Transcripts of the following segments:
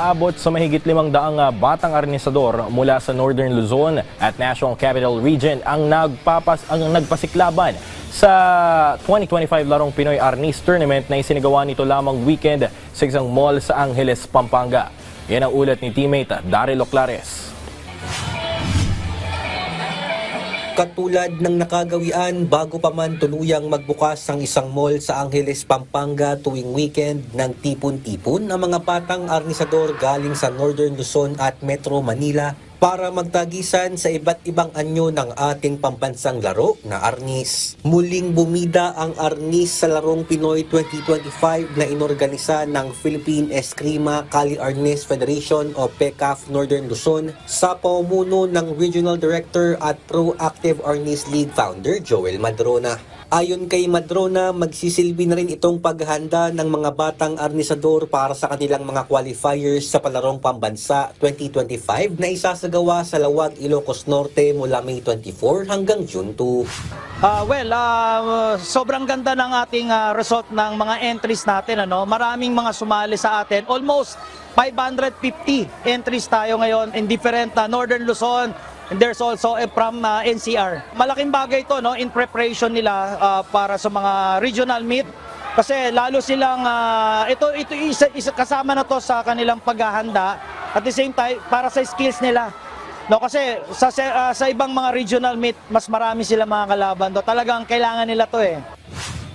Umaabot sa mahigit 500 batang arnisador mula sa Northern Luzon at National Capital Region ang nagpasiklaban sa 2025 Larong Pinoy Arnis Tournament na isinagawa nito lamang weekend sa isang mall sa Angeles, Pampanga. Yan ang ulat ni teammate Daryl Oclares. Katulad ng nakagawian bago pa man tuluyang magbukas ang isang mall sa Angeles, Pampanga tuwing weekend ng tipon-tipon ang mga batang arnisador galing sa Northern Luzon at Metro Manila para magtagisan sa iba't ibang anyo ng ating pambansang laro na arnis. Muling bumida ang arnis sa Larong Pinoy 2025 na inorganisa ng Philippine Eskrima Kali Arnis Federation o PECAF Northern Luzon sa pamumuno ng Regional Director at Proactive Arnis League founder Joel Madrona. Ayon kay Madrona, magsisilbi na rin itong paghahanda ng mga batang arnisador para sa kanilang mga qualifiers sa Palarong Pambansa 2025 na isasagawa sa Lawag, Ilocos Norte mula May 24 hanggang June 2. Sobrang ganda ng ating result ng mga entries natin. Maraming mga sumali sa atin. Almost 550 entries tayo ngayon in different Northern Luzon. And there's also from NCR. Malaking bagay ito in preparation nila para sa mga regional meet. Kasi lalo silang, ito isa kasama na to sa kanilang paghahanda. At the same time, para sa skills nila. Kasi sa ibang mga regional meet, mas marami sila mga kalaban. Talagang kailangan nila to .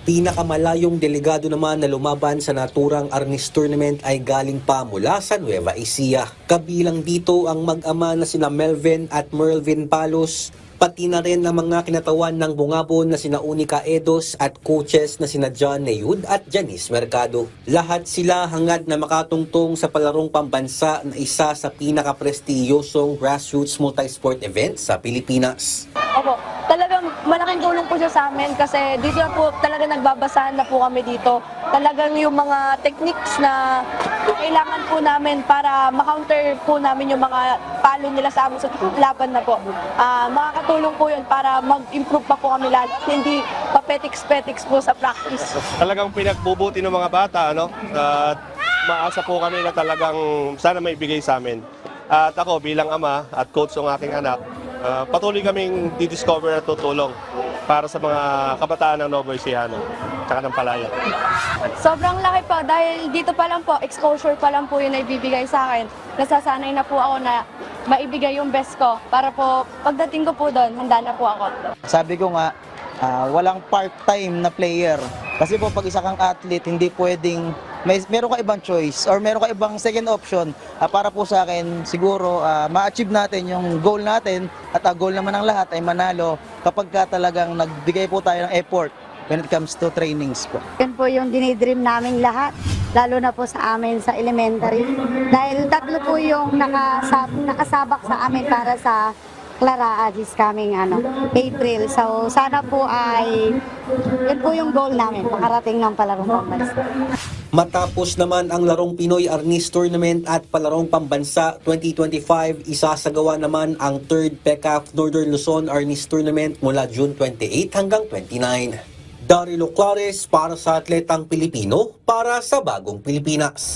Pinakamalayong delegado naman na lumaban sa naturang Arnis Tournament ay galing pa mula sa Nueva Ecija. Kabilang dito ang mag-ama na sina Melvin at Merlvin Palos, pati na rin ang mga kinatawan ng bungabon na sina Unica Edos at coaches na sina John Neyud at Janice Mercado. Lahat sila hangad na makatungtong sa Palarong Pambansa na isa sa pinaka-prestiyosong grassroots multisport event sa Pilipinas. Opo, talagang malaking tulong po siya sa amin kasi dito na po talaga nagbabasahan na po kami dito. Talagang yung mga techniques na kailangan po namin para ma-counter po namin yung mga palo nila sa amin sa laban na po. Makakatulong po yun para mag-improve pa po kami lahat. Hindi papetiks-petiks po sa practice. Talagang pinagbubuti ng mga bata, At maasa po kami na talagang sana may bigay sa amin. At ako bilang ama at coach ng aking anak, patuloy kaming didiscover at tutulong para sa mga kabataan ng Nueva Ecija at ng Palaya. Sobrang laki po dahil dito pa lang po, exposure pa lang po yun na ibibigay sa akin. Nasasanay na po ako na maibigay yung best ko para po pagdating ko po doon, handa na po ako. Sabi ko nga, walang part-time na player. Kasi po pag isa kang athlete, hindi pwedeng meron ka ibang choice or meron ka ibang second option para po sa akin siguro ma-achieve natin yung goal natin at ang goal naman ng lahat ay manalo kapag ka talagang nagbigay po tayo ng effort when it comes to trainings po. Yan po yung dinidream naming lahat, lalo na po sa amin sa elementary. Dahil tatlo po yung nakasabak sa amin para sa Clara this coming April. So sana po ay yun po yung goal namin, makarating ng Palarong Pambansa. Matapos naman ang Larong Pinoy Arnis Tournament at Palarong Pambansa 2025, isasagawa naman ang 3rd PECAF Northern Luzon Arnis Tournament mula June 28 hanggang 29. Daryl Oclares para sa Atletang Pilipino para sa Bagong Pilipinas.